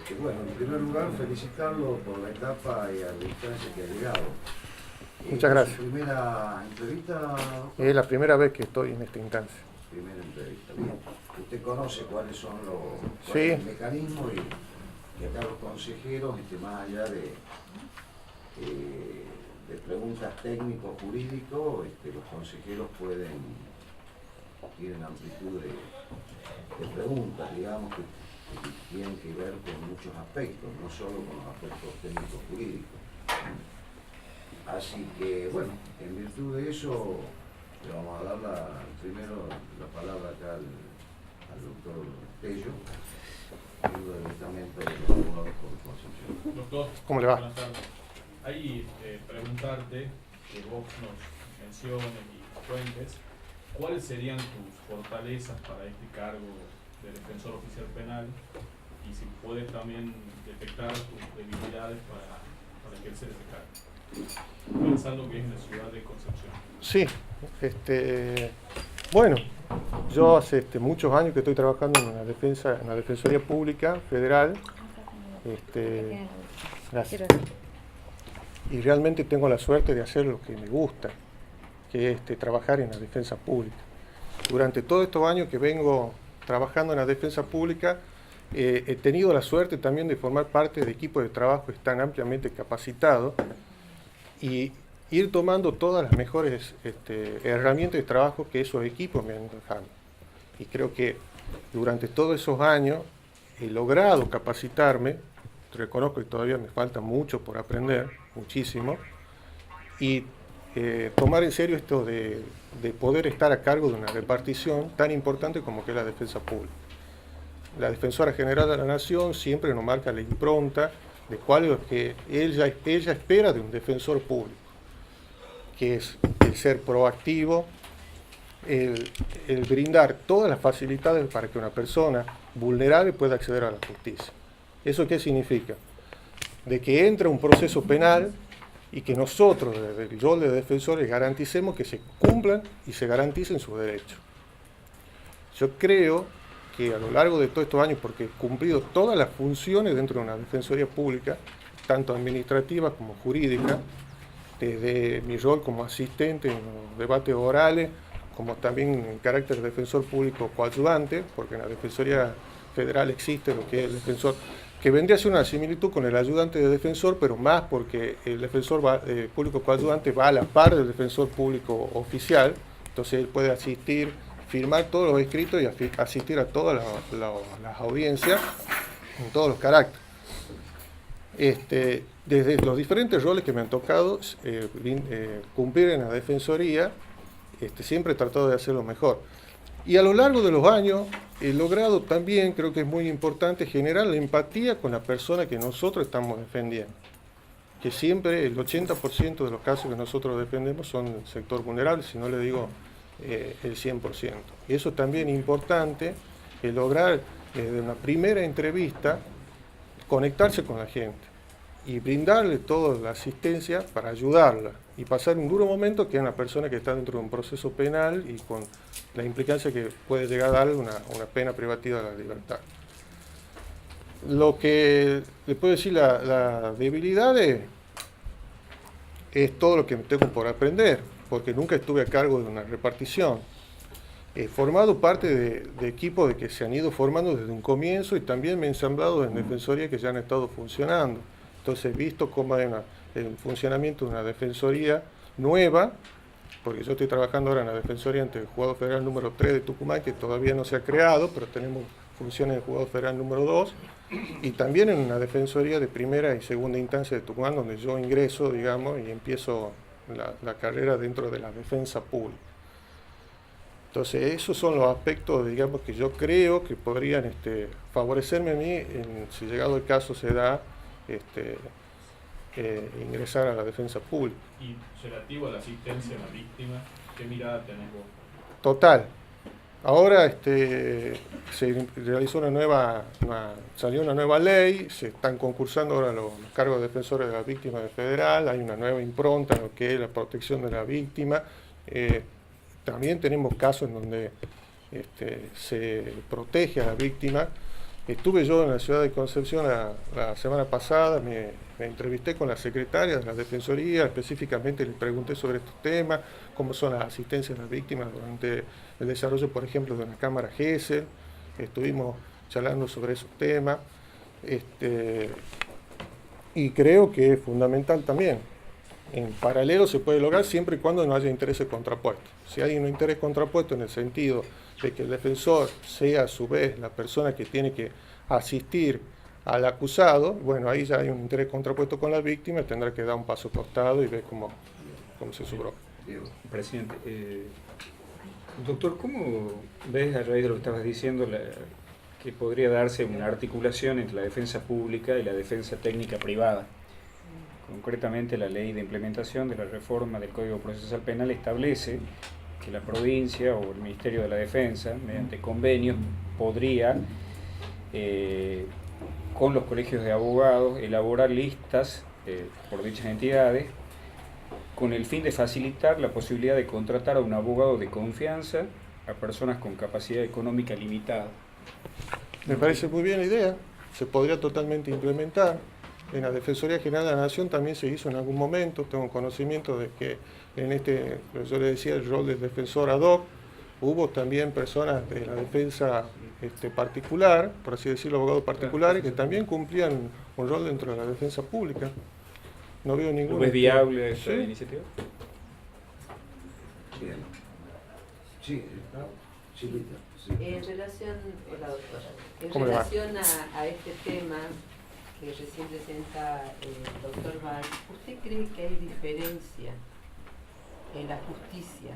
Que bueno, en primer lugar felicitarlo por la etapa y a la distancia que ha llegado. Muchas gracias. ¿Su primera entrevista, doctor? Es la primera vez que estoy en esta instancia. Primera entrevista, bien. Usted conoce cuáles son Sí. el mecanismo y acá los consejeros, más allá de preguntas técnico-jurídico, los consejeros tienen amplitud de preguntas, digamos, que tienen que ver con muchos aspectos, no solo con los aspectos técnicos-jurídicos. Así que, bueno, en virtud de eso, le vamos a dar primero la palabra acá al doctor Tello, miembro del estamento de los abogados por Concepción. Doctor, ¿Cómo le va? buenas tardes. Ahí preguntarte, que vos nos menciones y cuentes, ¿cuáles serían tus fortalezas para este cargo de defensor oficial penal? Y si puedes también detectar tus debilidades para ejercer ese cargo, pensando que es en la ciudad de Concepción. Sí, bueno, yo hace muchos años que estoy trabajando en la Defensoría Pública Federal. Gracias. Y realmente tengo la suerte de hacer lo que me gusta, que es trabajar en la defensa pública. Durante todos estos años que vengo trabajando en la defensa pública, he tenido la suerte también de formar parte de equipos de trabajo que están ampliamente capacitados y ir tomando todas las mejores herramientas de trabajo que esos equipos me han dejado. Y creo que durante todos esos años he logrado capacitarme. Reconozco que todavía me falta mucho por aprender, muchísimo, y tomar en serio esto de poder estar a cargo de una repartición tan importante como que es la defensa pública. La Defensora General de la Nación siempre nos marca la impronta de cuál es lo que ella espera de un defensor público, que es el ser proactivo, el brindar todas las facilidades para que una persona vulnerable pueda acceder a la justicia. ¿Eso qué significa? De que entra un proceso penal y que nosotros, desde el rol de defensores, garanticemos que se cumplan y se garanticen sus derechos. Yo creo que a lo largo de todos estos años, porque he cumplido todas las funciones dentro de una defensoría pública, tanto administrativa como jurídica, desde mi rol como asistente en los debates orales, como también en carácter de defensor público coadyuvante, porque en la Defensoría Federal existe lo que es el defensor, que vendría a ser una similitud con el ayudante de defensor, pero más porque el defensor público coadyuvante va a la par del defensor público oficial, entonces él puede asistir, firmar todos los escritos y asistir a todas las audiencias en todos los caracteres. Desde los diferentes roles que me han tocado cumplir en la defensoría, siempre he tratado de hacerlo mejor. Y a lo largo de los años he logrado también, creo que es muy importante, generar la empatía con la persona que nosotros estamos defendiendo. Que siempre el 80% de los casos que nosotros defendemos son del sector vulnerable, si no le digo el 100%. Y eso también es importante, lograr desde una primera entrevista conectarse con la gente y brindarle toda la asistencia para ayudarla y pasar un duro momento que es una persona que está dentro de un proceso penal y con la implicancia que puede llegar a darle una pena privativa de la libertad. Lo que le puedo decir, la debilidad es todo lo que tengo por aprender, porque nunca estuve a cargo de una repartición. He formado parte de equipos de que se han ido formando desde un comienzo y también me he ensamblado en defensorías que ya han estado funcionando. Entonces he visto cómo hay el funcionamiento de una defensoría nueva, porque yo estoy trabajando ahora en la defensoría ante el Juzgado Federal número 3 de Tucumán, que todavía no se ha creado, pero tenemos funciones en el Juzgado Federal número 2, y también en una defensoría de primera y segunda instancia de Tucumán, donde yo ingreso, digamos, y empiezo la carrera dentro de la defensa pública. Entonces, esos son los aspectos, digamos, que yo creo que podrían favorecerme a mí, si llegado el caso se da, ingresar a la defensa pública. Y relativo a la asistencia a la víctima, ¿qué mirada tenés vos? Total. Ahora se realizó salió una nueva ley, se están concursando ahora los cargos de defensores de las víctimas de federal, hay una nueva impronta en lo que es la protección de la víctima. También tenemos casos en donde se protege a la víctima Estuve yo en la ciudad de Concepción la semana pasada, me entrevisté con la secretaria de la Defensoría, específicamente le pregunté sobre estos temas, cómo son las asistencias a las víctimas durante el desarrollo, por ejemplo, de una cámara GESEL. Estuvimos charlando sobre esos temas, y creo que es fundamental también. En paralelo se puede lograr siempre y cuando no haya intereses contrapuestos. Si hay un interés contrapuesto en el sentido de que el defensor sea a su vez la persona que tiene que asistir al acusado, bueno, ahí ya hay un interés contrapuesto con la víctima, tendrá que dar un paso costado y ver cómo se subrogó. Presidente, doctor, ¿cómo ves a raíz de lo que estabas diciendo que podría darse una articulación entre la defensa pública y la defensa técnica privada? Concretamente, la ley de implementación de la reforma del Código Procesal Penal establece que la provincia o el Ministerio de la Defensa, mediante convenios, podría, con los colegios de abogados, elaborar listas por dichas entidades con el fin de facilitar la posibilidad de contratar a un abogado de confianza a personas con capacidad económica limitada. Me parece muy bien la idea, se podría totalmente implementar. En la Defensoría General de la Nación también se hizo en algún momento, tengo conocimiento de que yo le decía, el rol del defensor ad hoc, hubo también personas de la defensa particular, por así decirlo, abogados particulares, que también cumplían un rol dentro de la defensa pública. No veo ninguna. ¿Es viable esta iniciativa? Bien. Sí, Chilita. Sí. En relación, la doctora, en ¿Cómo le va? relación a este tema que recién presenta el doctor Valls, ¿usted cree que hay diferencia en la justicia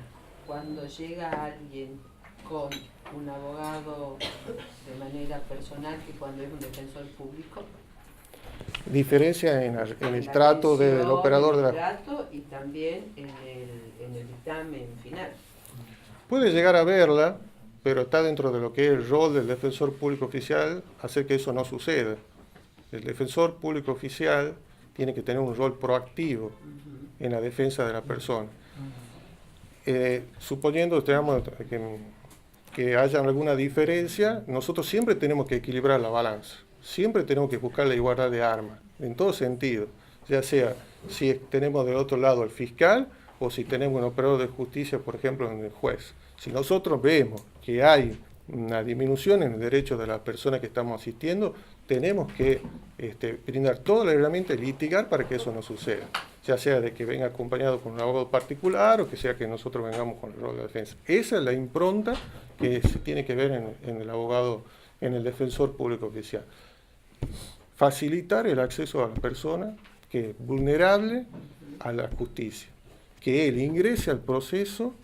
cuando llega alguien con un abogado de manera personal que cuando es un defensor público? Diferencia en el trato del operador de la... trato y también en el dictamen final. Puede llegar a verla, pero está dentro de lo que es el rol del defensor público oficial hacer que eso no suceda. El defensor público oficial tiene que tener un rol proactivo en la defensa de la persona. Suponiendo que haya alguna diferencia, nosotros siempre tenemos que equilibrar la balanza. Siempre tenemos que buscar la igualdad de armas, en todo sentido. Ya sea si tenemos del otro lado el fiscal o si tenemos un operador de justicia, por ejemplo, en el juez. Si nosotros vemos que hay una disminución en el derecho de la persona que estamos asistiendo, tenemos que brindar toda la herramienta y litigar para que eso no suceda. Ya sea de que venga acompañado con un abogado particular o que sea que nosotros vengamos con el rol de defensa. Esa es la impronta que se tiene que ver en el abogado, en el defensor público oficial. Facilitar el acceso a la persona que es vulnerable a la justicia. Que él ingrese al proceso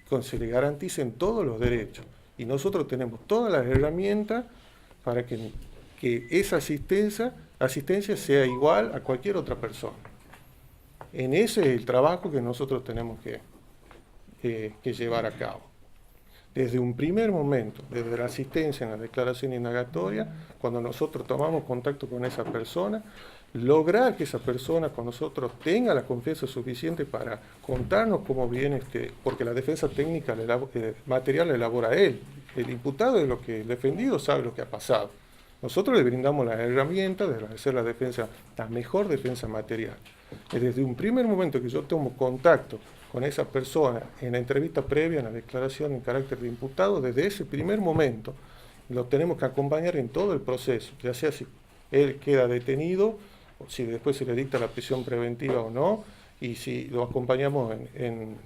con se le garanticen todos los derechos. Y nosotros tenemos todas las herramientas para que esa asistencia sea igual a cualquier otra persona. En ese es el trabajo que nosotros tenemos que llevar a cabo. Desde un primer momento, desde la asistencia en la declaración indagatoria, cuando nosotros tomamos contacto con esa persona, lograr que esa persona con nosotros tenga la confianza suficiente para contarnos cómo viene, porque la defensa técnica material la elabora él. El imputado es lo que el defendido sabe lo que ha pasado. Nosotros le brindamos las herramientas de hacer la defensa, la mejor defensa material. Y desde un primer momento que yo tomo contacto con esa persona en la entrevista previa, en la declaración en carácter de imputado, desde ese primer momento lo tenemos que acompañar en todo el proceso, ya sea si él queda detenido, o si después se le dicta la prisión preventiva o no, y si lo acompañamos en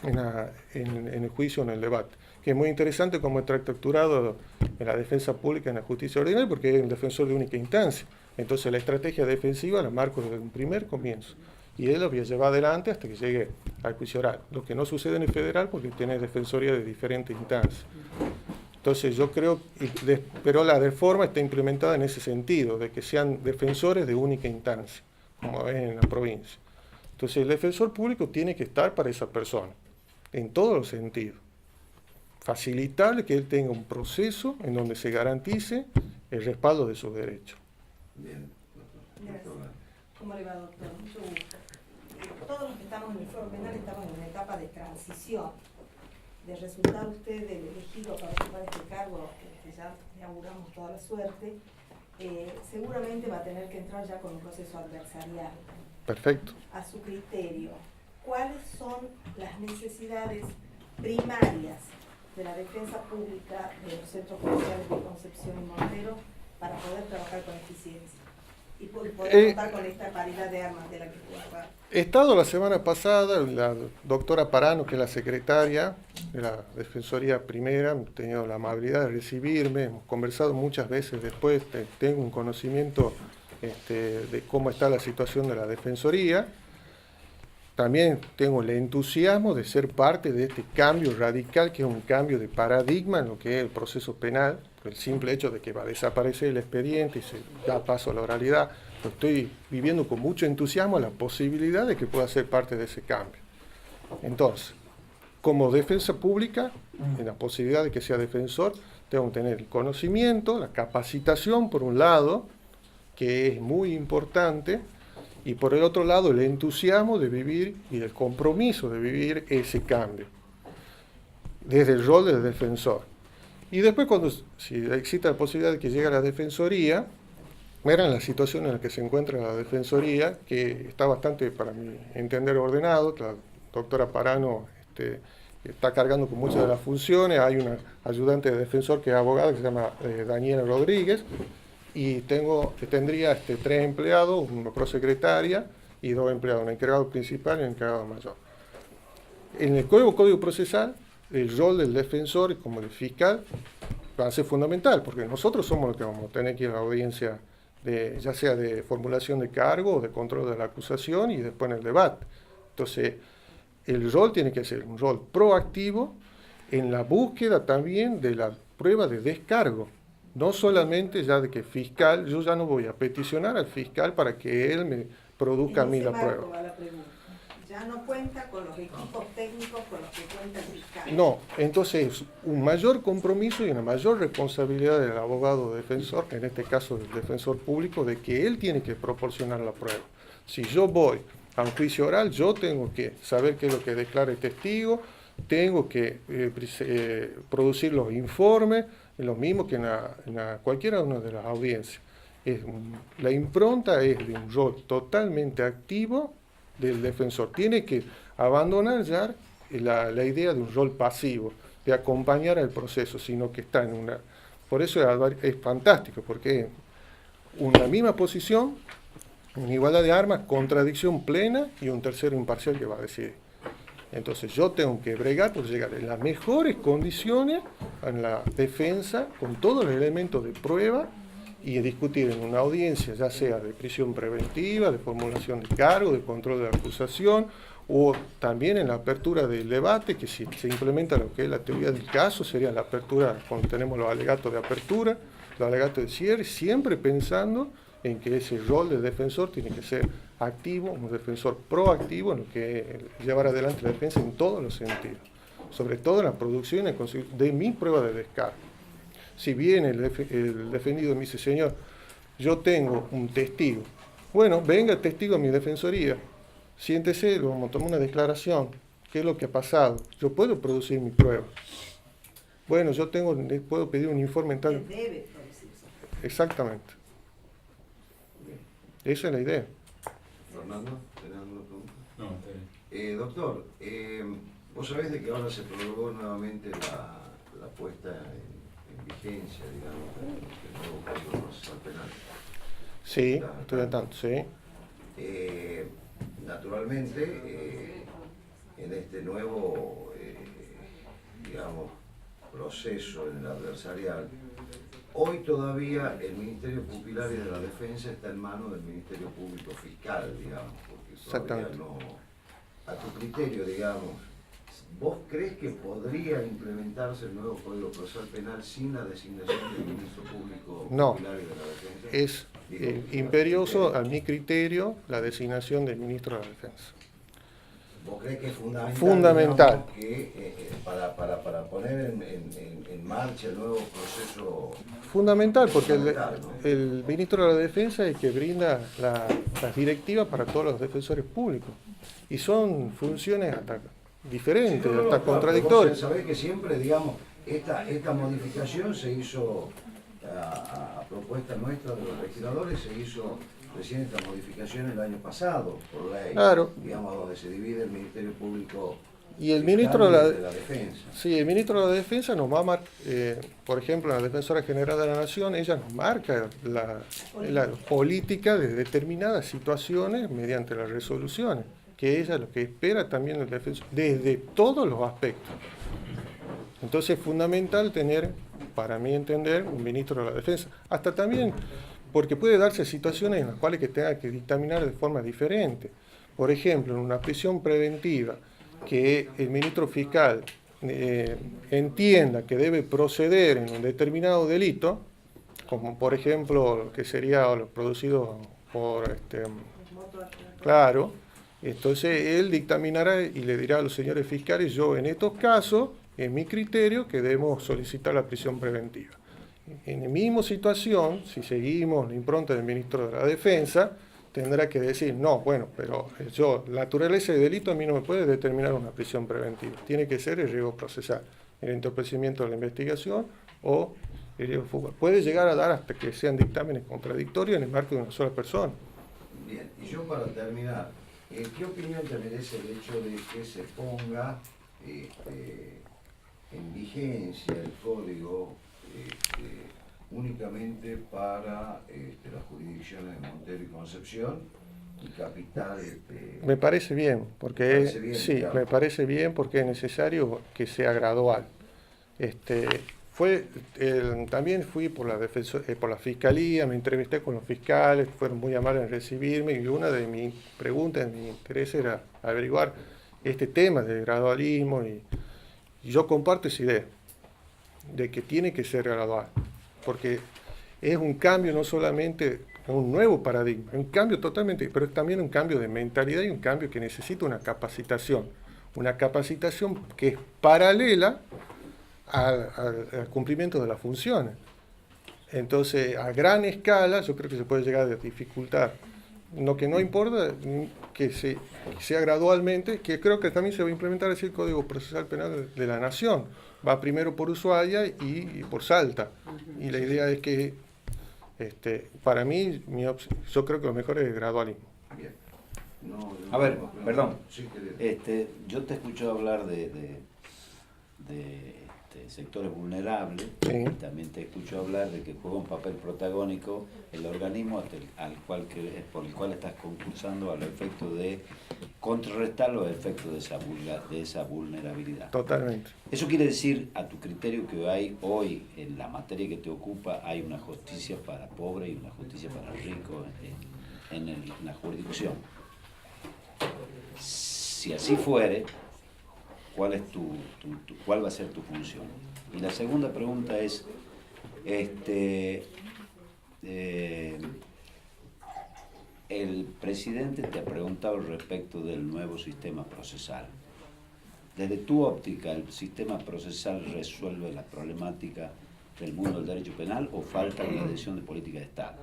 el juicio, en el debate. Que es muy interesante cómo está estructurado en la defensa pública, en la justicia ordinaria, porque es un defensor de única instancia. Entonces la estrategia defensiva la marco desde un primer comienzo. Y él lo voy a llevar adelante hasta que llegue al juicio oral. Lo que no sucede en el federal porque tiene defensoría de diferentes instancias. Entonces yo creo, pero la reforma está implementada en ese sentido, de que sean defensores de única instancia, como es en la provincia. Entonces el defensor público tiene que estar para esa persona, en todos los sentidos. Facilitarle que él tenga un proceso en donde se garantice el respaldo de sus derechos. Bien. Gracias. ¿Cómo le va, doctor? Mucho gusto. Todos los que estamos en el foro penal estamos en una etapa de transición de resultar usted el elegido para ocupar este cargo, que ya le auguramos toda la suerte, seguramente va a tener que entrar ya con un proceso adversarial. Perfecto. A su criterio, ¿cuáles son las necesidades primarias de la defensa pública de los centros judiciales de Concepción y Montero para poder trabajar con eficiencia y poder contar con esta paridad de armas de la que pueda hablar? He estado la semana pasada, la doctora Parano, que es la secretaria de la Defensoría Primera, he tenido la amabilidad de recibirme, hemos conversado muchas veces después, tengo un conocimiento de cómo está la situación de la Defensoría. También tengo el entusiasmo de ser parte de este cambio radical, que es un cambio de paradigma en lo que es el proceso penal. El simple hecho de que va a desaparecer el expediente y se da paso a la oralidad, lo estoy viviendo con mucho entusiasmo la posibilidad de que pueda ser parte de ese cambio. Entonces, como defensa pública, en la posibilidad de que sea defensor, tengo que tener el conocimiento, la capacitación por un lado, que es muy importante, y por el otro lado el entusiasmo de vivir y el compromiso de vivir ese cambio, desde el rol del defensor. Y después, si existe la posibilidad de que llegue a la Defensoría, miren la situación en la que se encuentra la Defensoría, que está bastante, para mi entender, ordenado. La doctora Parano está cargando con muchas de las funciones. Hay una ayudante de defensor que es abogada, que se llama Daniela Rodríguez, y tendría 3 empleados, una prosecretaria y 2 empleados, un encargado principal y un encargado mayor. En el Código Procesal, el rol del defensor como el fiscal va a ser fundamental, porque nosotros somos los que vamos a tener que ir a la audiencia, ya sea de formulación de cargo o de control de la acusación y después en el debate. Entonces, el rol tiene que ser un rol proactivo en la búsqueda también de la prueba de descargo. No solamente ya de que fiscal, yo ya no voy a peticionar al fiscal para que él me produzca a mí la prueba. Ya no cuenta con los equipos técnicos con los que cuenta el fiscal. No, entonces un mayor compromiso y una mayor responsabilidad del abogado defensor, en este caso del defensor público, de que él tiene que proporcionar la prueba. Si yo voy a un juicio oral, yo tengo que saber qué es lo que declara el testigo, tengo que producir los informes, lo mismo que en cualquiera una de las audiencias. La impronta es de un rol totalmente activo del defensor. Tiene que abandonar ya la idea de un rol pasivo, de acompañar al proceso, sino que está en una... Por eso es fantástico, porque es una misma posición, en igualdad de armas, contradicción plena y un tercero imparcial que va a decidir. Entonces yo tengo que bregar por llegar en las mejores condiciones en la defensa, con todos los elementos de prueba, y discutir en una audiencia, ya sea de prisión preventiva, de formulación de cargo, de control de la acusación, o también en la apertura del debate, que si se implementa lo que es la teoría del caso, sería la apertura, cuando tenemos los alegatos de apertura, los alegatos de cierre, siempre pensando en que ese rol de defensor tiene que ser activo, un defensor proactivo en lo que es llevar adelante la defensa en todos los sentidos, sobre todo en la producción de mi prueba de descargo. Si viene el defendido y me dice, señor, yo tengo un testigo, bueno, venga el testigo a mi defensoría, siéntese, vamos a tomar una declaración, ¿qué es lo que ha pasado? Yo puedo producir mi prueba. Bueno, puedo pedir un informe en tal... Debe producirse. Exactamente. Esa es la idea. Fernando, ¿tenés alguna pregunta? No, está bien. Doctor, vos sabés de que ahora se prorrogó nuevamente la puesta en vigencia, digamos, del nuevo Código Procesal Penal. Sí, estoy al tanto, sí. Naturalmente, en este nuevo, digamos, proceso en el adversarial, hoy todavía el Ministerio Pupilar y de la Defensa está en manos del Ministerio Público Fiscal, digamos, porque todavía no, a tu criterio, digamos, ¿vos crees que podría implementarse el nuevo Código Procesal Penal sin la designación del Ministro Público Pupilar y de la Defensa? Es imperioso, a mi criterio, la designación del Ministro de la Defensa. ¿Vos crees que es fundamental digamos, que para poner en marcha el nuevo proceso? Fundamental, porque fundamental, ¿no? el Ministro de la Defensa es el que brinda las directivas para todos los defensores públicos. Y son funciones hasta diferente, Sí, no, hasta claro, contradictoria. Vos sabés que siempre, digamos, esta modificación se hizo a propuesta nuestra de los legisladores, se hizo recién esta modificación el año pasado por ley, Claro. digamos, donde se divide el Ministerio Público Y el Fiscal ministro de la Defensa. Sí, el ministro de la Defensa nos va a marcar, por ejemplo, la Defensora General de la Nación, ella nos marca la política de determinadas situaciones mediante las resoluciones, que ella es lo que espera también el defensor, desde todos los aspectos. Entonces es fundamental tener, para mí entender, un ministro de la Defensa. Hasta también, porque puede darse situaciones en las cuales que tenga que dictaminar de forma diferente. Por ejemplo, en una prisión preventiva, que el ministro fiscal entienda que debe proceder en un determinado delito, como por ejemplo lo que sería lo producido por claro, entonces él dictaminará y le dirá a los señores fiscales: yo en estos casos, es mi criterio que debemos solicitar la prisión preventiva. En la misma situación, si seguimos la impronta del ministro de la Defensa, tendrá que decir: no, bueno, pero yo, la naturaleza de delito a mí no me puede determinar una prisión preventiva. Tiene que ser el riesgo procesal, el entorpecimiento de la investigación o el riesgo fuga. Puede llegar a dar hasta que sean dictámenes contradictorios en el marco de una sola persona. Bien, y yo para terminar, ¿qué opinión te merece el hecho de que se ponga en vigencia el código únicamente para las jurisdicciones de Montero y Concepción y Capital? Me parece bien, porque sí, claro. me parece bien porque es necesario que sea gradual. También fui por la Fiscalía, me entrevisté con los fiscales, fueron muy amables en recibirme, y una de mis preguntas, mi interés era averiguar este tema del gradualismo, y yo comparto esa idea de que tiene que ser gradual, porque es un cambio, no solamente un nuevo paradigma, un cambio totalmente, pero es también un cambio de mentalidad y un cambio que necesita una capacitación que es paralela al cumplimiento de las funciones. Entonces, a gran escala, yo creo que se puede llegar a dificultar. Lo que no importa que sea gradualmente, que creo que también se va a implementar así el Código Procesal Penal de la Nación. Va primero por Ushuaia y por Salta. Y la idea es que, para mí, yo creo que lo mejor es el gradualismo. Bien. A ver, perdón. Sí, querido. Yo te escucho hablar de sectores vulnerables, Sí. y también te escucho hablar de que juega un papel protagónico el organismo por el cual estás concursando al efecto de contrarrestar los efectos de esa vulnerabilidad. Totalmente. Eso quiere decir, a tu criterio, que hay hoy, en la materia que te ocupa, hay una justicia para pobres y una justicia para ricos en la jurisdicción. Si así fuere, ¿cuál va a ser tu función? Y la segunda pregunta es, el presidente te ha preguntado respecto del nuevo sistema procesal. Desde tu óptica, ¿el sistema procesal resuelve la problemática del mundo del derecho penal o falta una decisión de política de Estado?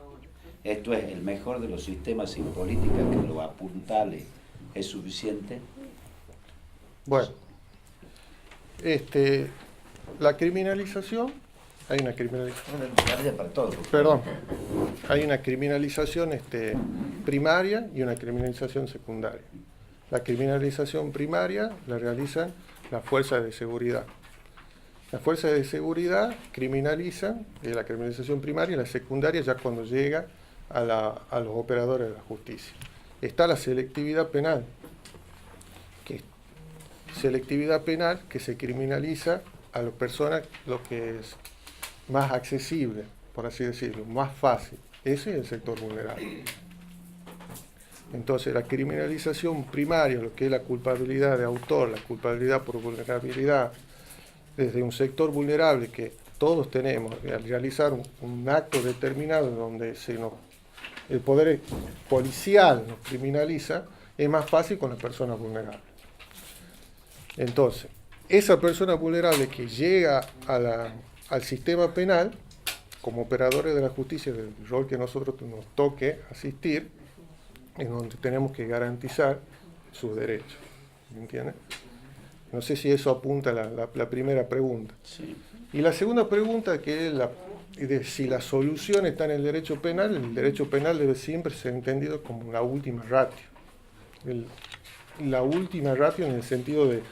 ¿Esto es el mejor de los sistemas sin política que lo apuntale es suficiente? Bueno, la criminalización, hay una criminalización. Para todos. Perdón, hay una criminalización primaria y una criminalización secundaria. La criminalización primaria la realizan las fuerzas de seguridad. Las fuerzas de seguridad criminalizan la criminalización primaria, y la secundaria ya cuando llega a los operadores de la justicia. Está la selectividad penal, que se criminaliza a las personas lo que es más accesible, por así decirlo, más fácil. Ese es el sector vulnerable. Entonces, la criminalización primaria, lo que es la culpabilidad de autor, la culpabilidad por vulnerabilidad, desde un sector vulnerable que todos tenemos, al realizar un acto determinado donde el poder policial nos criminaliza, es más fácil con las personas vulnerables. Entonces, esa persona vulnerable que llega al sistema penal, como operadores de la justicia, del rol que nosotros nos toque asistir, en donde tenemos que garantizar sus derechos, ¿me entiendes? No sé si eso apunta a la primera pregunta. Sí. Y la segunda pregunta, que es de si la solución está en el derecho penal debe siempre ser entendido como la última ratio. La última ratio en el sentido de,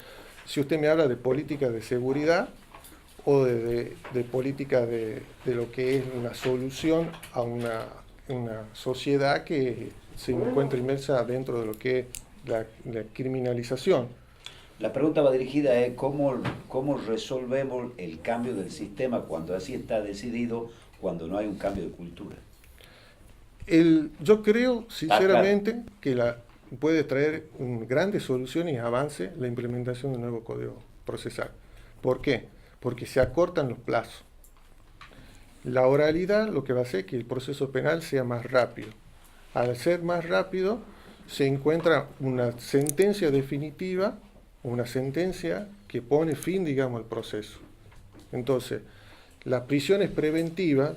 si usted me habla de política de seguridad o de política de lo que es una solución a una sociedad que se encuentra inmersa dentro de lo que es la criminalización. La pregunta va dirigida a cómo resolvemos el cambio del sistema cuando así está decidido, cuando no hay un cambio de cultura. Yo creo sinceramente que puede traer grandes soluciones y avance la implementación del nuevo Código Procesal. ¿Por qué? Porque se acortan los plazos. La oralidad lo que va a hacer es que el proceso penal sea más rápido. Al ser más rápido, se encuentra una sentencia definitiva, una sentencia que pone fin, digamos, al proceso. Entonces, las prisiones preventivas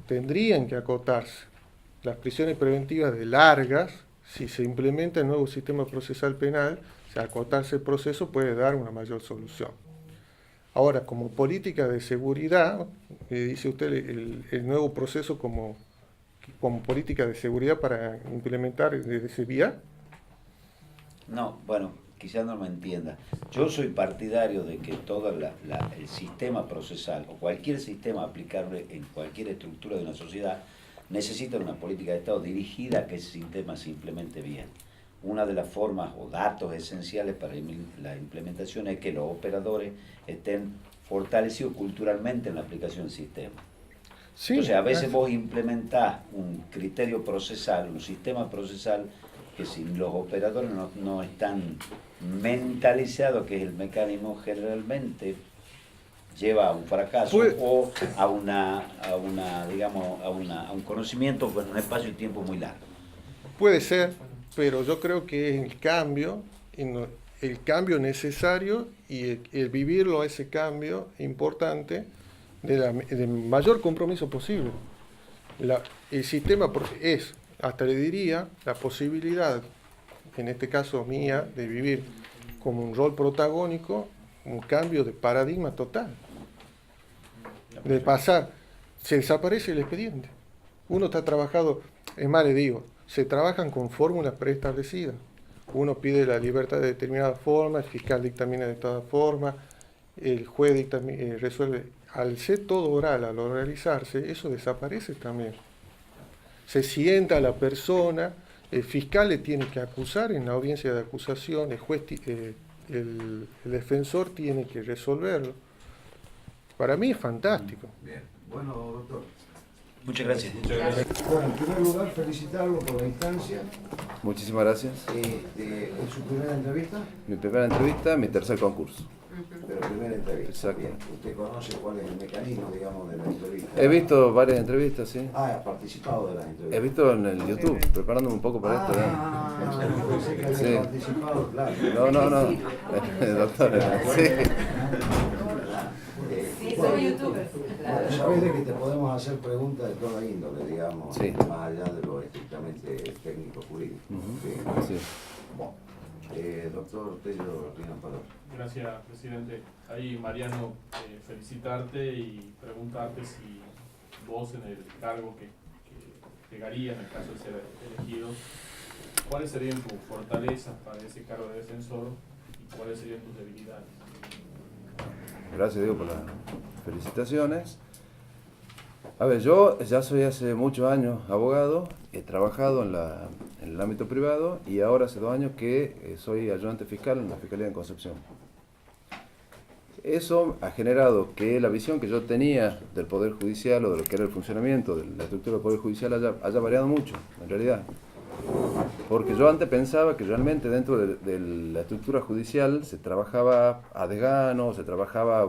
tendrían que acotarse. Las prisiones preventivas de largas, si se implementa el nuevo sistema procesal penal, acotarse el proceso puede dar una mayor solución. Ahora, como política de seguridad, dice usted el nuevo proceso como política de seguridad para implementar desde ese vía. No, bueno, quizás no me entienda. Yo soy partidario de que todo el sistema procesal o cualquier sistema aplicable en cualquier estructura de una sociedad necesita una política de Estado dirigida a que ese sistema se implemente bien. Una de las formas o datos esenciales para la implementación es que los operadores estén fortalecidos culturalmente en la aplicación del sistema. Sí, entonces, a veces vos implementás un criterio procesal, un sistema procesal, que si los operadores no están mentalizados, que es el mecanismo, generalmente lleva a un fracaso o a un conocimiento en un espacio de tiempo muy largo. Puede ser, pero yo creo que es el cambio necesario y el vivirlo, ese cambio importante, del mayor compromiso posible. El sistema es, hasta le diría, la posibilidad, en este caso mía, de vivir como un rol protagónico, un cambio de paradigma total. De pasar, se desaparece el expediente. Uno está trabajado, es más le digo, se trabajan con fórmulas preestablecidas. Uno pide la libertad de determinada forma, el fiscal dictamina de toda forma, el juez resuelve. Al ser todo oral, al oralizarse, eso desaparece también. Se sienta a la persona, el fiscal le tiene que acusar en la audiencia de acusación, el juez, el defensor tiene que resolverlo. Para mí es fantástico. Bien, bueno, doctor. Muchas gracias. Bueno, en primer lugar, felicitarlo por la instancia. Muchísimas gracias. ¿Es su primera entrevista? Mi primera entrevista, mi tercer concurso. Pero primera entrevista. Exacto. Bien. ¿Usted conoce cuál es el mecanismo, digamos, de la entrevista? He visto varias entrevistas, sí. Ha participado de las entrevistas. He visto en el YouTube, preparándome un poco para esto. Pensé que había participado, claro. No. Doctor, sí. Somos youtubers. Bueno, sabés de que te podemos hacer preguntas de toda índole, digamos, sí, más allá de lo estrictamente técnico-jurídico. Sí. Bueno, doctor Tello, tiene palabra. Gracias, presidente. Ahí, Mariano, felicitarte y preguntarte si vos, en el cargo que llegaría en el caso de ser elegido, ¿cuáles serían tus fortalezas para ese cargo de defensor y cuáles serían tus debilidades? Gracias, Diego, por las felicitaciones. A ver, yo ya soy hace muchos años abogado, he trabajado en el ámbito privado y ahora hace 2 años que soy ayudante fiscal en la Fiscalía de Concepción. Eso ha generado que la visión que yo tenía del Poder Judicial o de lo que era el funcionamiento de la estructura del Poder Judicial haya variado mucho, en realidad. Porque yo antes pensaba que realmente dentro de la estructura judicial se trabajaba a desgano, se trabajaba,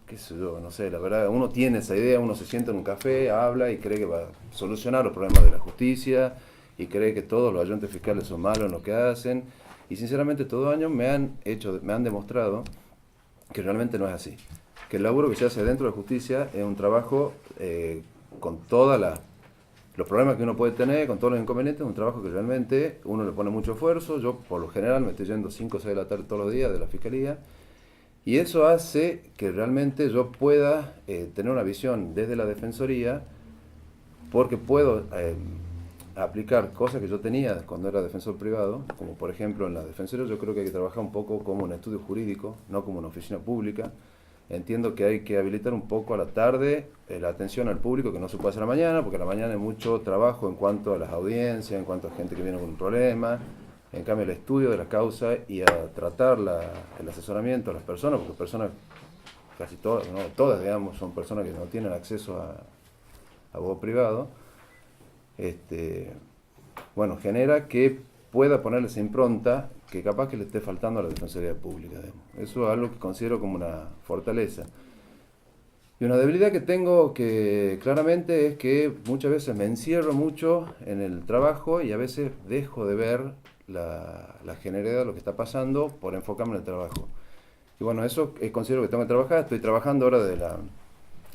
qué sé yo, no sé, la verdad, uno tiene esa idea, uno se sienta en un café, habla y cree que va a solucionar los problemas de la justicia y cree que todos los ayudantes fiscales son malos en lo que hacen. Y sinceramente todos los años me han demostrado que realmente no es así. Que el laburo que se hace dentro de la justicia es un trabajo con todas los problemas que uno puede tener, con todos los inconvenientes, es un trabajo que realmente uno le pone mucho esfuerzo. Yo por lo general me estoy yendo 5 o 6 de la tarde todos los días de la Fiscalía Y eso hace que realmente yo pueda tener una visión desde la Defensoría, porque puedo aplicar cosas que yo tenía cuando era defensor privado, como por ejemplo en la Defensoría yo creo que hay que trabajar un poco como un estudio jurídico, no como una oficina pública. Entiendo que hay que habilitar un poco a la tarde la atención al público, que no se puede hacer a la mañana, porque a la mañana hay mucho trabajo en cuanto a las audiencias, en cuanto a gente que viene con un problema. En cambio, el estudio de la causa y a tratar el asesoramiento a las personas, porque personas, casi todas, no todas, digamos, son personas que no tienen acceso a abogado privado, bueno, genera que pueda ponerle esa impronta que capaz que le esté faltando a la Defensoría Pública, digamos. Eso es algo que considero como una fortaleza. Y una debilidad que tengo que claramente es que muchas veces me encierro mucho en el trabajo y a veces dejo de ver la generalidad de lo que está pasando por enfocarme en el trabajo. Y bueno, eso considero que tengo que trabajar. Estoy trabajando ahora de la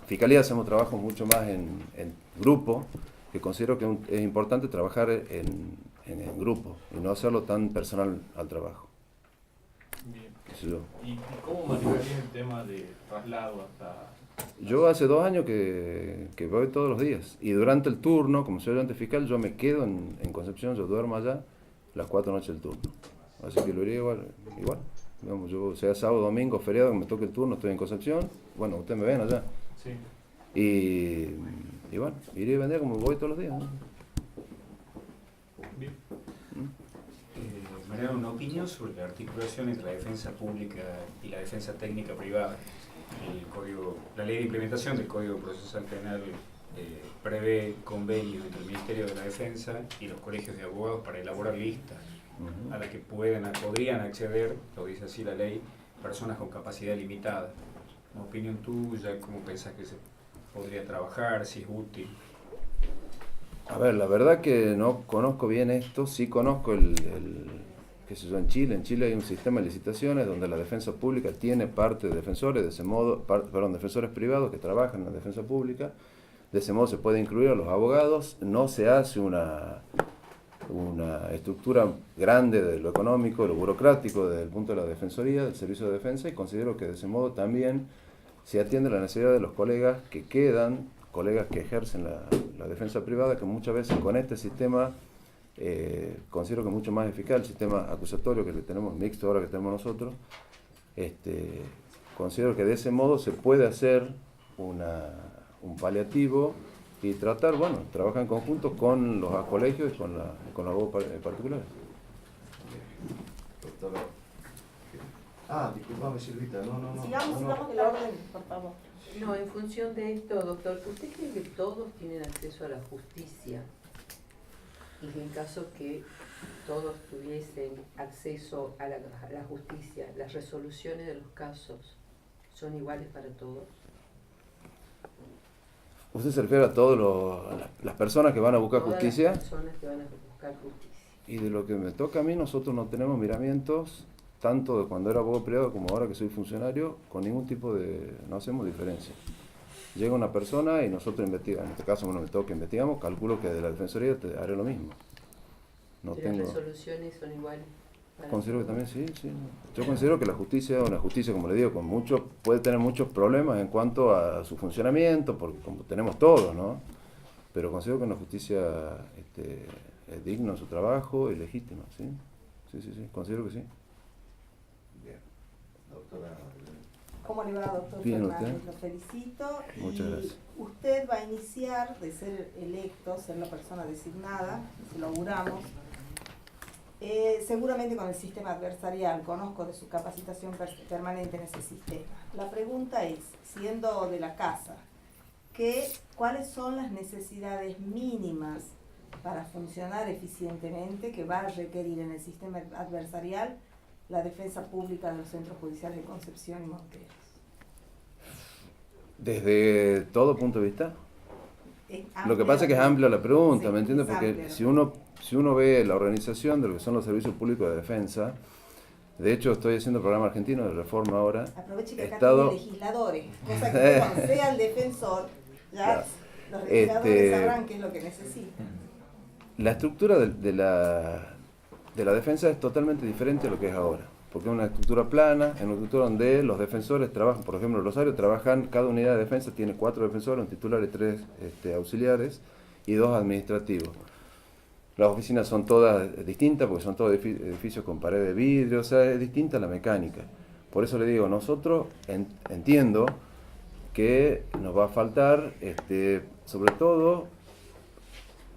Fiscalía, hacemos trabajo mucho más en grupo, que considero que es importante trabajar en grupo y no hacerlo tan personal al trabajo. Bien. Qué sé yo. ¿Y cómo manejarías el tema de traslado hasta...? Yo hace 2 años que voy todos los días y durante el turno, como soy ayudante fiscal, yo me quedo en Concepción, yo duermo allá las 4 noches del turno. Así que lo iría igual. Digamos, yo sea sábado, domingo, feriado, que me toque el turno, estoy en Concepción, bueno, ustedes me ven allá. Sí. Y bueno, iré y vendré como voy todos los días, ¿no? Bien. Mariano, una opinión sobre la articulación entre la defensa pública y la defensa técnica privada. La ley de implementación del Código Procesal Penal prevé convenios entre el Ministerio de la Defensa y los colegios de abogados para elaborar listas a las que podrían acceder, lo dice así la ley, personas con capacidad limitada. Una opinión tuya, ¿cómo pensás que se podría trabajar, si es útil? A ver, la verdad que no conozco bien esto, sí conozco qué sé yo, en Chile hay un sistema de licitaciones donde la defensa pública tiene parte de defensores, de ese modo, defensores privados que trabajan en la defensa pública, de ese modo se puede incluir a los abogados, no se hace una estructura grande de lo económico, de lo burocrático desde el punto de la defensoría, del servicio de defensa, y considero que de ese modo también se atiende la necesidad de los colegas que quedan, colegas que ejercen la defensa privada, que muchas veces con este sistema considero que es mucho más eficaz, el sistema acusatorio que tenemos, mixto ahora que tenemos nosotros, considero que de ese modo se puede hacer un paliativo y tratar, bueno, trabajar en conjunto con los colegios y con los abogados particulares. Doctora. Disculpame, Silvita, no. Sigamos con la orden, por favor. No, en función de esto, doctor, ¿usted cree que todos tienen acceso a la justicia? Y en caso que todos tuviesen acceso a la justicia, ¿las resoluciones de los casos son iguales para todos? ¿Usted se refiere a todas las personas que van a buscar Todas justicia? las personas que van a buscar justicia. Y de lo que me toca a mí, nosotros no tenemos miramientos, tanto de cuando era abogado privado como ahora que soy funcionario, con ningún tipo no hacemos diferencia. Llega una persona y nosotros investigamos, en este caso me toca investigamos, calculo que de la Defensoría te haré lo mismo. ¿Las resoluciones son iguales? Considero que también sí. Yo considero que la justicia es una justicia, como le digo, puede tener muchos problemas en cuanto a su funcionamiento, porque como tenemos todos, ¿no? Pero considero que una justicia es digna en su trabajo y legítima, ¿sí? Sí, considero que sí. Bien, doctora. ¿Cómo le va, doctor Bien, Fernández? ¿usted? Lo felicito. Muchas gracias. Usted va a iniciar de ser electo, ser la persona designada, se lo auguramos. Seguramente con el sistema adversarial, conozco de su capacitación permanente en ese sistema. La pregunta es, siendo de la casa, ¿cuáles son las necesidades mínimas para funcionar eficientemente que va a requerir en el sistema adversarial la defensa pública de los centros judiciales de Concepción y Monteros? Desde todo punto de vista. Lo que pasa es que es amplia la pregunta, sí, ¿me entiendes? Porque si uno ve la organización de lo que son los servicios públicos de defensa, de hecho estoy haciendo el programa argentino de reforma ahora. Aproveche que acá tiene legisladores, cosa que cuando sea el defensor, ya claro, los legisladores sabrán qué es lo que necesitan. La estructura de la defensa es totalmente diferente a lo que es ahora. porque es una estructura plana, es una estructura donde los defensores trabajan, por ejemplo, en Rosario trabajan, cada unidad de defensa tiene 4 defensores, un titular y 3 auxiliares y 2 administrativos. Las oficinas son todas distintas porque son todos edificios con pared de vidrio, o sea, es distinta la mecánica. Por eso le digo, nosotros entiendo que nos va a faltar, sobre todo,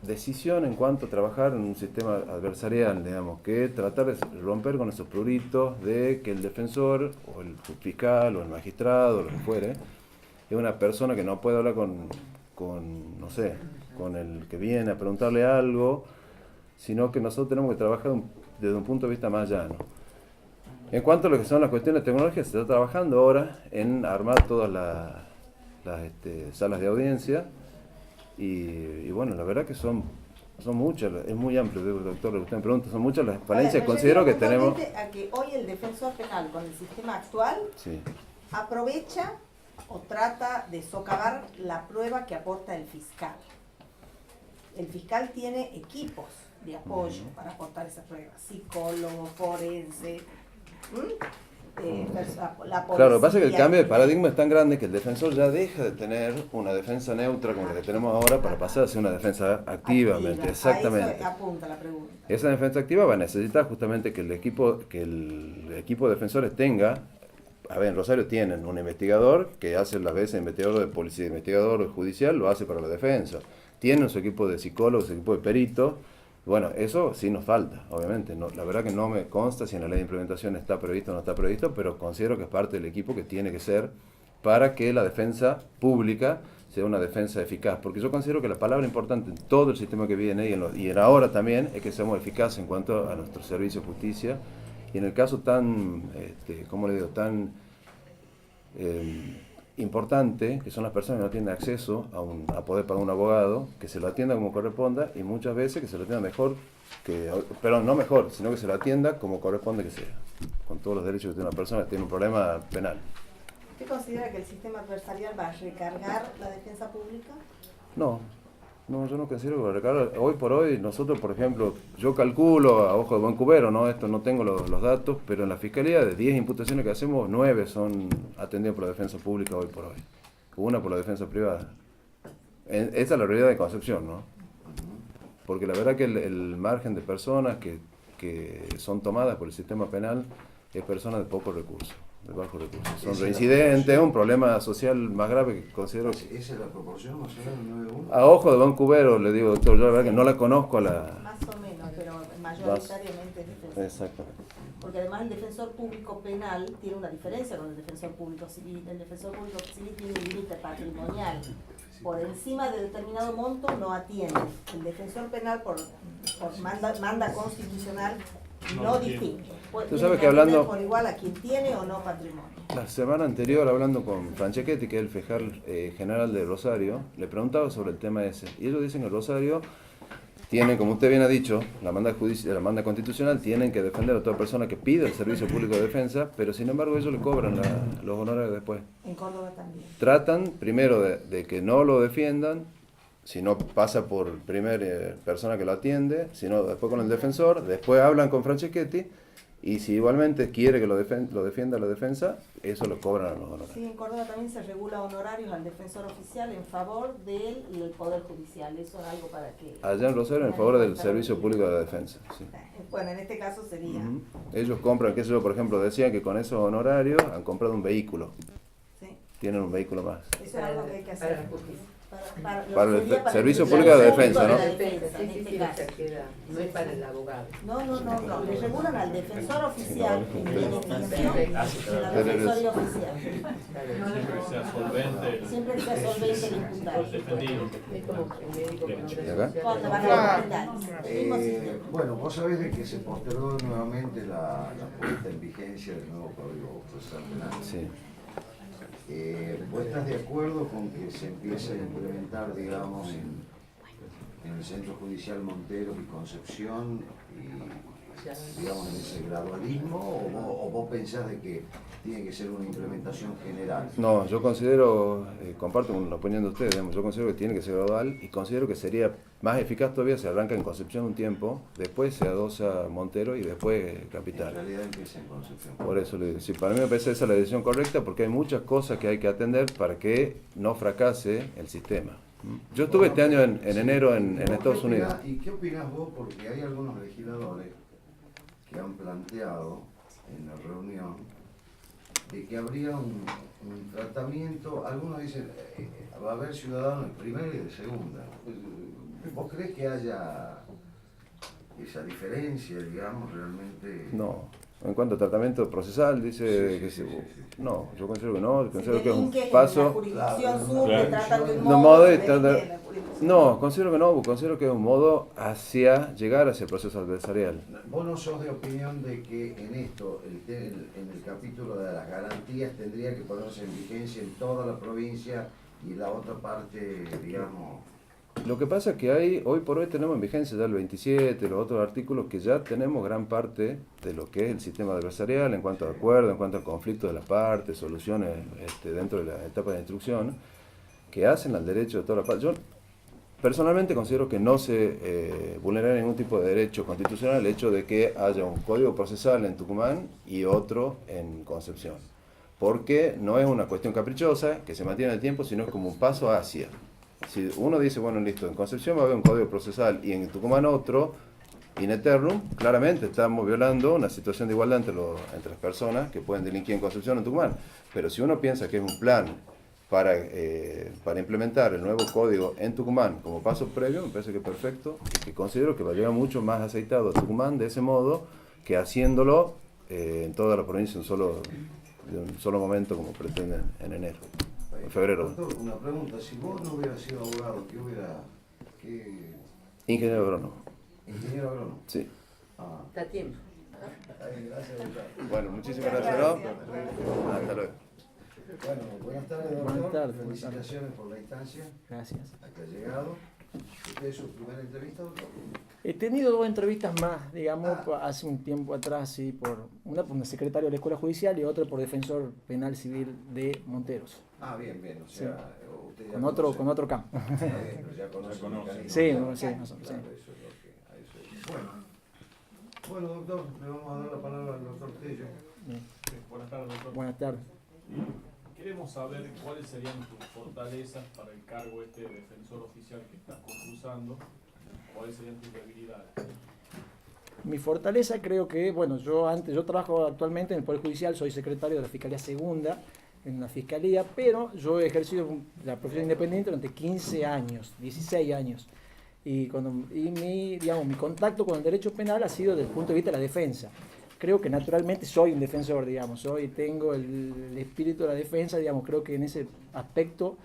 decisión en cuanto a trabajar en un sistema adversarial, digamos, que tratar de romper con esos pruritos de que el defensor, o el fiscal, o el magistrado, o lo que fuere, es una persona que no puede hablar no sé, con el que viene a preguntarle algo, sino que nosotros tenemos que trabajar desde un punto de vista más llano. En cuanto a lo que son las cuestiones tecnológicas, se está trabajando ahora en armar todas las salas de audiencia y bueno, la verdad que son muchas, es muy amplio, doctor, lo que usted me pregunta, son muchas las falencias que considero que tenemos. A que hoy el defensor penal con el sistema actual Sí. aprovecha o trata de socavar la prueba que aporta el fiscal. El fiscal tiene equipos de apoyo para aportar esa prueba, psicólogo, forense, la policía. Claro, lo que pasa es que el cambio de paradigma es tan grande que el defensor ya deja de tener una defensa neutra como la que tenemos ahora para pasar a ser una defensa activamente. Exactamente. A eso apunta la pregunta. Esa defensa activa va a necesitar justamente que el equipo de defensores tenga, a ver, en Rosario tienen un investigador que hace las veces investigador de policía, investigador judicial, lo hace para la defensa. Tienen su equipo de psicólogos, su equipo de peritos. Bueno, eso sí nos falta, obviamente. No, la verdad que no me consta si en la ley de implementación está previsto o no está previsto, pero considero que es parte del equipo que tiene que ser para que la defensa pública sea una defensa eficaz. Porque yo considero que la palabra importante en todo el sistema que viene y en ahora también es que seamos eficaces en cuanto a nuestro servicio de justicia. Y en el caso tan, ¿cómo le digo?, tan importante, que son las personas que no tienen acceso a poder pagar un abogado, que se lo atienda como corresponda y muchas veces que se lo atienda mejor, perdón, no mejor, sino que se lo atienda como corresponde que sea, con todos los derechos que tiene una persona que tiene un problema penal. ¿Usted considera que el sistema adversarial va a recargar la defensa pública? No, yo no considero que lo recargue. Hoy por hoy, nosotros, por ejemplo, yo calculo a ojo de buen cubero, ¿no? Esto no tengo los datos, pero en la Fiscalía de 10 imputaciones que hacemos, 9 son atendidas por la defensa pública hoy por hoy. Una por la defensa privada. Esa es la realidad de Concepción, ¿no? Porque la verdad que el margen de personas que son tomadas por el sistema penal es personas de pocos recursos, de bajos recursos. Son reincidentes, un problema social más grave que considero. ¿Esa es la proporción más o menos, 9-1? A ojo de buen cubero, le digo, doctor, yo la verdad que no la conozco a la... Más o menos, pero mayoritariamente es defensa. Exactamente. Porque además el defensor público penal tiene una diferencia con el defensor público civil. El defensor público civil tiene un límite patrimonial. Por encima de determinado monto no atiende. El defensor penal por manda constitucional no distingue. Tú sabes que hablando por igual a quien tiene o no patrimonio. La semana anterior, hablando con Franchechetti, que es el fiscal general de Rosario, le preguntaba sobre el tema ese. Y ellos dicen que Rosario tienen, como usted bien ha dicho, la manda constitucional, tienen que defender a toda persona que pide el servicio público de defensa, pero sin embargo ellos le cobran los honorarios después. En Córdoba también. Tratan primero de que no lo defiendan, si no pasa por primera persona que lo atiende, sino después con el defensor, después hablan con Franchechetti, y si igualmente quiere que lo defienda la defensa, eso lo cobran a los honorarios. Sí, en Córdoba también se regula honorarios al defensor oficial en favor del Poder Judicial. Eso es algo para que... Allá en Rosario en favor del servicio público de la defensa. Sí. Bueno, en este caso sería... Ellos compran, qué sé yo, por ejemplo, decían que con esos honorarios han comprado un vehículo. Sí. Tienen un vehículo más. Eso es algo que hay que hacer. Para el servicio público de defensa, ¿no? No es para el abogado. No. Le regulan al defensor oficial en beneficio de la defensoría oficial. Siempre que sea solvente. Siempre que sea solvente el imputado. El defendido. Es como el médico ¿Y acá? Cuando van a hospitales. Bueno, vos sabés de que se postergó nuevamente la puesta en vigencia del nuevo Código Procesal Penal. Sí. ¿Vos estás de acuerdo con que se empiece a implementar, digamos, en el Centro Judicial Monteros y Concepción y digamos, en ese gradualismo, o vos pensás de que tiene que ser una implementación general? No, yo considero, comparto con la opinión de ustedes, digamos, yo considero que tiene que ser gradual y considero que sería más eficaz todavía si arranca en Concepción un tiempo, después se adosa Montero y después Capital. En realidad empieza en Concepción. Por eso le digo, sí, para mí me parece esa la decisión correcta porque hay muchas cosas que hay que atender para que no fracase el sistema. Yo estuve este año en enero en Estados Unidos. ¿Y qué opinás vos? Porque hay algunos legisladores que han planteado en la reunión de que habría un tratamiento, algunos dicen va a haber ciudadanos de primera y de segunda. ¿Vos crees que haya esa diferencia, digamos, realmente? No, en cuanto a tratamiento procesal, dice que no, yo considero que no, considero que es un paso. No, considero que no, considero que es un modo hacia llegar hacia el proceso adversarial. ¿Vos no sos de opinión de que en esto, en el capítulo de las garantías, tendría que ponerse en vigencia en toda la provincia y la otra parte, digamos? Lo que pasa es que hoy por hoy tenemos en vigencia ya el 27, los otros artículos que ya tenemos gran parte de lo que es el sistema adversarial en cuanto a acuerdo, en cuanto al conflicto de las partes, soluciones dentro de la etapa de instrucción, que hacen al derecho de toda la parte. Yo personalmente considero que no se vulnera ningún tipo de derecho constitucional el hecho de que haya un código procesal en Tucumán y otro en Concepción, porque no es una cuestión caprichosa que se mantiene en el tiempo, sino es como un paso hacia. Si uno dice, bueno, listo, en Concepción va a haber un código procesal y en Tucumán otro, in eternum, claramente estamos violando una situación de igualdad entre las personas que pueden delinquir en Concepción o en Tucumán. Pero si uno piensa que es un plan para implementar el nuevo código en Tucumán como paso previo, me parece que es perfecto y que considero que va a llegar mucho más aceitado a Tucumán de ese modo que haciéndolo en toda la provincia de un solo momento como pretenden en enero. En febrero. Doctor, una pregunta, si vos no hubieras sido abogado, Ingeniero agrónomo. ¿Ingeniero agrónomo? Sí. Ah. Está a tiempo. Gracias, doctor. Bueno, muchísimas gracias. ¿No? Hasta luego. Bueno, buenas tardes, doctor. Buenas tardes. Felicitaciones por la instancia Gracias. a que ha llegado. ¿Usted es su primera entrevista, doctor? He tenido 2 entrevistas más, digamos, hace un tiempo atrás, sí, una por un secretario de la Escuela Judicial y otra por defensor penal civil de Monteros. Ah, bien, bien, o sea, sí. usted ya Con otro campo. Está bien, pero ya conoce el mecanismo. Sí, no, sí, Claro, no, sí. eso es lo que, a eso es. Bueno, doctor, le vamos a dar la palabra al doctor Tello. Bien. Buenas tardes, doctor. Buenas tardes. Queremos saber cuáles serían tus fortalezas para el cargo de defensor oficial que estás concursando, cuáles serían tus debilidades. Mi fortaleza creo que, bueno, yo trabajo actualmente en el Poder Judicial, soy secretario de la Fiscalía Segunda, en una fiscalía, pero yo he ejercido la profesión independiente durante 15 años, 16 años. Y mi contacto con el derecho penal ha sido desde el punto de vista de la defensa. Creo que naturalmente soy un defensor, digamos, tengo el espíritu de la defensa, digamos, creo que en ese aspecto,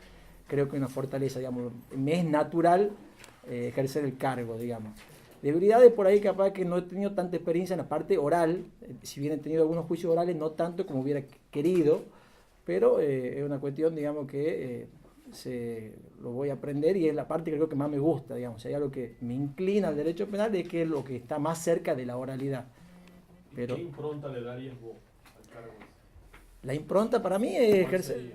creo que es una fortaleza, digamos, me es natural ejercer el cargo, digamos. Debilidades por ahí capaz que no he tenido tanta experiencia en la parte oral, si bien he tenido algunos juicios orales, no tanto como hubiera querido, pero es una cuestión, digamos, que lo voy a aprender y es la parte que creo que más me gusta, digamos. Si hay algo que me inclina al derecho penal es que es lo que está más cerca de la oralidad. Pero, ¿qué impronta le darías vos al cargo? La impronta para mí es ejercer.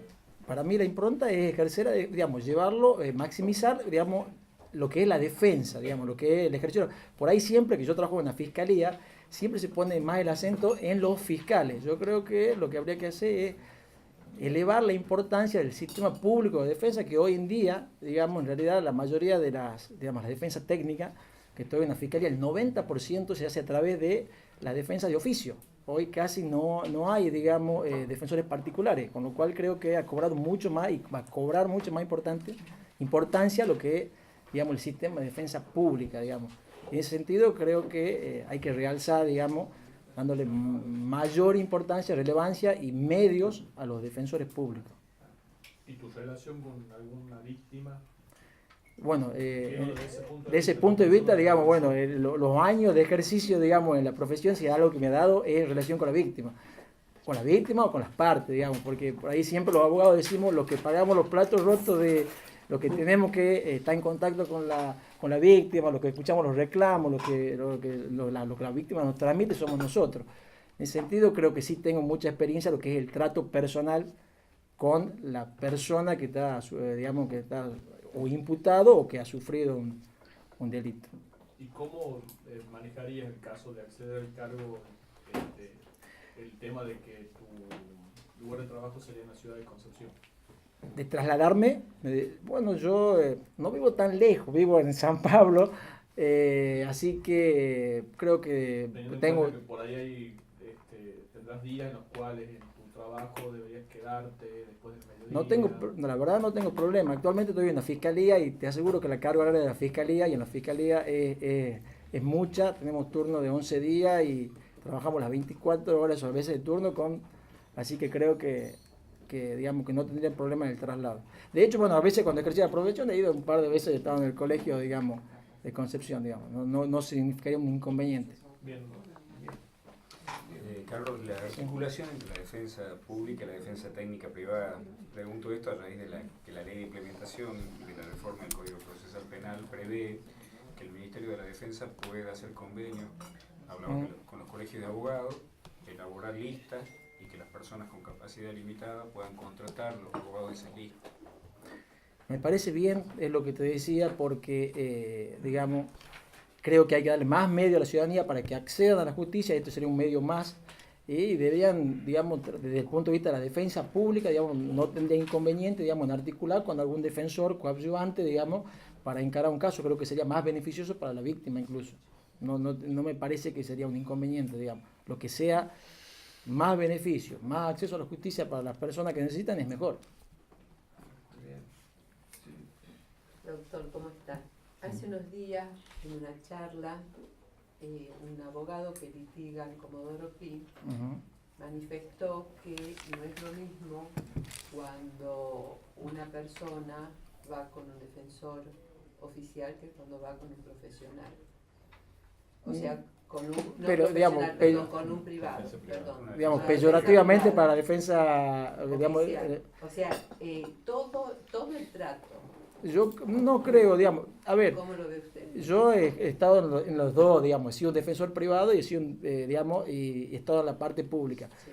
Para mí la impronta es ejercer, digamos, llevarlo, maximizar, digamos, lo que es la defensa, digamos, lo que es el ejercicio. Por ahí siempre que yo trabajo en la fiscalía, siempre se pone más el acento en los fiscales. Yo creo que lo que habría que hacer es elevar la importancia del sistema público de defensa, que hoy en día, digamos, en realidad la mayoría de la defensa técnica que estoy en la fiscalía, el 90% se hace a través de la defensa de oficio. Hoy casi no hay, digamos, defensores particulares, con lo cual creo que ha cobrado mucho más y va a cobrar mucho más importancia lo que es, digamos, el sistema de defensa pública, digamos. En ese sentido creo que hay que realzar, digamos, dándole mayor importancia, relevancia y medios a los defensores públicos. ¿Y tu relación con alguna víctima? Bueno, de ese punto de vista, digamos, bueno, los años de ejercicio, digamos, en la profesión, si algo que me ha dado es relación con la víctima o con las partes, digamos, porque por ahí siempre los abogados decimos los que pagamos los platos rotos de los que tenemos que estar en contacto con la con la víctima, lo que escuchamos los reclamos, lo que la víctima nos transmite somos nosotros. En ese sentido creo que sí tengo mucha experiencia en lo que es el trato personal con la persona que está, digamos, que está o imputado o que ha sufrido un delito. ¿Y cómo manejarías el caso de acceder al cargo, el tema de que tu lugar de trabajo sería en la ciudad de Concepción? De trasladarme, bueno, yo no vivo tan lejos, vivo en San Pablo, así que creo que tengo... Que por ahí tendrás días en los cuales en tu trabajo deberías quedarte después del mediodía. No tengo, la verdad no tengo problema. Actualmente estoy en la fiscalía y te aseguro que la carga horaria de la fiscalía y en la fiscalía es mucha. Tenemos turno de 11 días y trabajamos las 24 horas o a veces de turno así que creo que digamos que no tendría problema en el traslado. De hecho, bueno, a veces cuando ejercía la profesión he ido un par de veces, he estado en el colegio, digamos, de Concepción, digamos. No significaría un inconveniente. Bien. Carlos, la articulación entre la defensa pública y la defensa técnica privada, pregunto esto a raíz de que la ley de implementación de la reforma del Código Procesal Penal prevé que el Ministerio de la Defensa pueda hacer convenio, hablamos con los colegios de abogados, elaborar listas y que las personas con capacidad limitada puedan contratar los abogados de esas listas. Me parece bien, es lo que te decía, porque, digamos, creo que hay que darle más medio a la ciudadanía para que accedan a la justicia, esto sería un medio más, y deberían, digamos, desde el punto de vista de la defensa pública, digamos, no tendría inconveniente, digamos, en articular con algún defensor coadyuvante, digamos, para encarar un caso. Creo que sería más beneficioso para la víctima incluso. No me parece que sería un inconveniente, digamos. Lo que sea más beneficio, más acceso a la justicia para las personas que necesitan es mejor. Doctor, ¿cómo está? Hace unos días, en una charla, un abogado que litiga en Comodoro Pi manifestó que no es lo mismo cuando una persona va con un defensor oficial que cuando va con un profesional. O sea, con un, no pero, digamos, con un privado, perdón. Digamos, peyorativamente para la defensa, digamos... o sea, todo el trato. Yo no creo, digamos, a ver, ¿Cómo lo ve usted? Yo he estado en los dos, digamos, he sido un defensor privado y he sido, digamos, y he estado en la parte pública. Sí.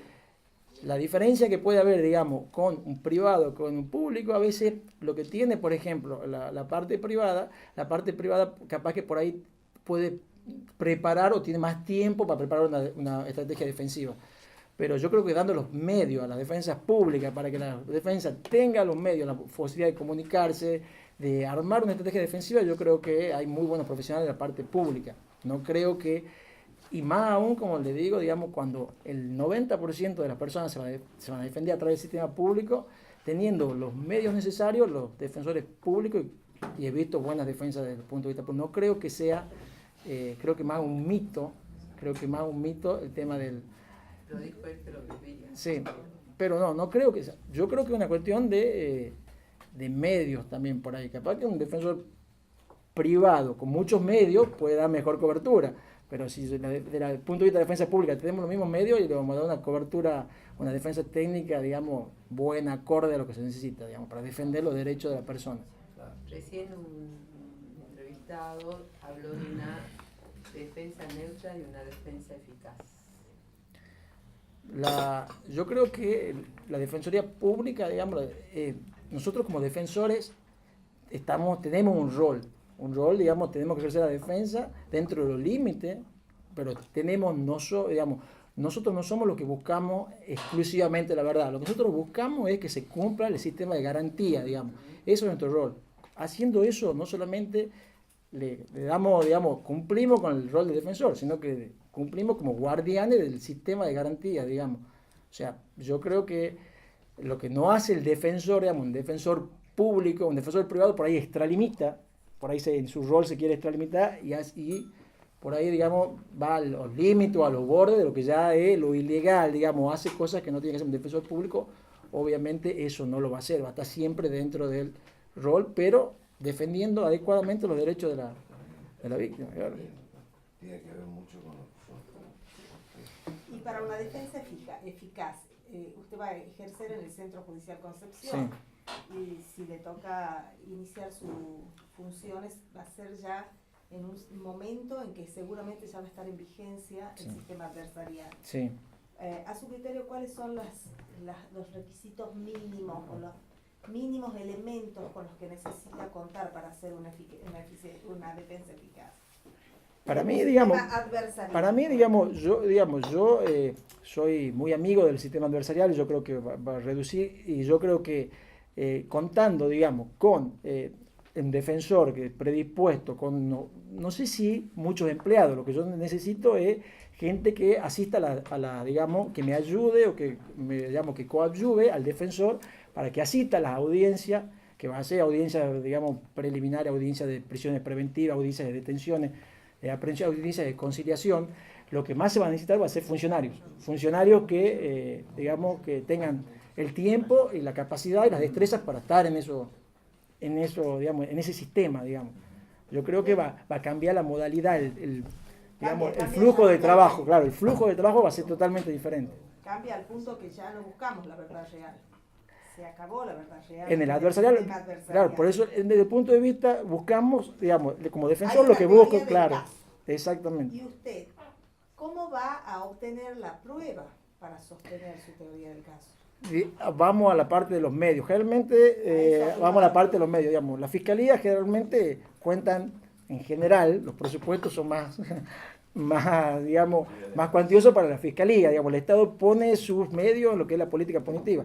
La diferencia que puede haber, digamos, con un privado, con un público, a veces lo que tiene, por ejemplo, la parte privada capaz que por ahí puede preparar o tiene más tiempo para preparar una estrategia defensiva. Pero yo creo que dando los medios a las defensas públicas para que la defensa tenga los medios, la posibilidad de comunicarse, de armar una estrategia defensiva, yo creo que hay muy buenos profesionales en la parte pública. No creo que, y más aún, como le digo, digamos, cuando el 90% de las personas se van a defender a través del sistema público, teniendo los medios necesarios, los defensores públicos, y he visto buenas defensas desde el punto de vista público. No creo que sea, creo que más un mito el tema del... Lo dijo él, pero vivía. Sí, pero no creo que sea. Yo creo que es una cuestión de medios también por ahí. Capaz que un defensor privado con muchos medios puede dar mejor cobertura, pero si desde el punto de vista de la defensa pública tenemos los mismos medios y le vamos a dar una cobertura, una defensa técnica, digamos, buena, acorde a lo que se necesita, digamos, para defender los derechos de la persona. Recién un entrevistado habló de una defensa neutra y una defensa eficaz. Yo creo que la Defensoría Pública, digamos, nosotros como defensores tenemos un rol, digamos, tenemos que ejercer la defensa dentro de los límites, pero nosotros no somos los que buscamos exclusivamente la verdad. Lo que nosotros buscamos es que se cumpla el sistema de garantía, digamos. Eso es nuestro rol. Haciendo eso, no solamente le damos, digamos, cumplimos con el rol de defensor, sino que cumplimos como guardianes del sistema de garantía, digamos. O sea, yo creo que lo que no hace el defensor, digamos, un defensor público, un defensor privado, por ahí extralimita, por ahí en su rol se quiere extralimitar y por ahí, digamos, va a los límites o a los bordes de lo que ya es lo ilegal, digamos, hace cosas que no tiene que hacer un defensor público. Obviamente eso no lo va a hacer, va a estar siempre dentro del rol, pero defendiendo adecuadamente los derechos de la víctima. Claro. Tiene que ver mucho con Y para una defensa eficaz, usted va a ejercer en el Centro Judicial Concepción. Sí. Y si le toca iniciar su funciones va a ser ya en un momento en que seguramente ya va a estar en vigencia el Sí. sistema adversarial. Sí. A su criterio, ¿cuáles son los requisitos mínimos o los mínimos elementos con los que necesita contar para hacer una defensa eficaz? Para Un mí, sistema digamos, adversarial. yo soy muy amigo del sistema adversarial y yo creo que va a reducir, y yo creo que contando, digamos, con un defensor que predispuesto, con no sé si muchos empleados, lo que yo necesito es gente que asista digamos, que me ayude o que digamos, que coadyuve al defensor para que asista a las audiencias, que van a ser audiencias, digamos, preliminares, audiencias de prisiones preventivas, audiencias de detenciones, aprehensión, audiencias de conciliación. Lo que más se va a necesitar va a ser funcionarios que, digamos, que tengan el tiempo y la capacidad y las destrezas para estar en eso, digamos, en ese sistema, digamos. Yo creo que va a cambiar la modalidad, digamos, el flujo de trabajo, claro, el flujo de trabajo va a ser totalmente diferente. Cambia al punto que ya no buscamos la verdad real. Se acabó la verdad real. En el adversarial, sistema adversarial. claro, por eso desde el punto de vista buscamos, digamos, como defensor Hay lo una que teoría busco, del claro, caso. exactamente. ¿Y usted cómo va a obtener la prueba para sostener su teoría del caso? Y vamos a la parte de los medios. Generalmente vamos a la parte de los medios, digamos. La fiscalía generalmente cuentan, en general, los presupuestos son más, digamos, más cuantiosos para la fiscalía. Digamos, el Estado pone sus medios en lo que es la política punitiva,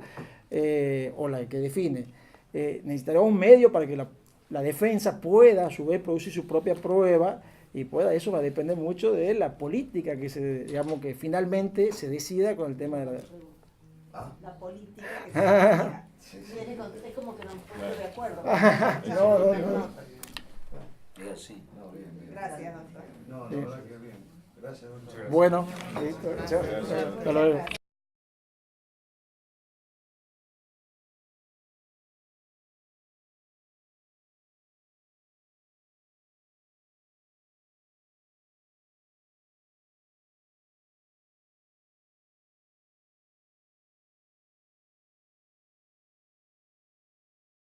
o la que define. Necesitará un medio para que la defensa pueda, a su vez, producir su propia prueba y eso va a depender mucho de la política digamos, que finalmente se decida con el tema de La política que se decía. Es como que no estoy de acuerdo. No. Es así. No, bien, bien. Gracias, doctor. No, la verdad que bien. Gracias, doctor. Bueno, listo, chao. Hasta luego.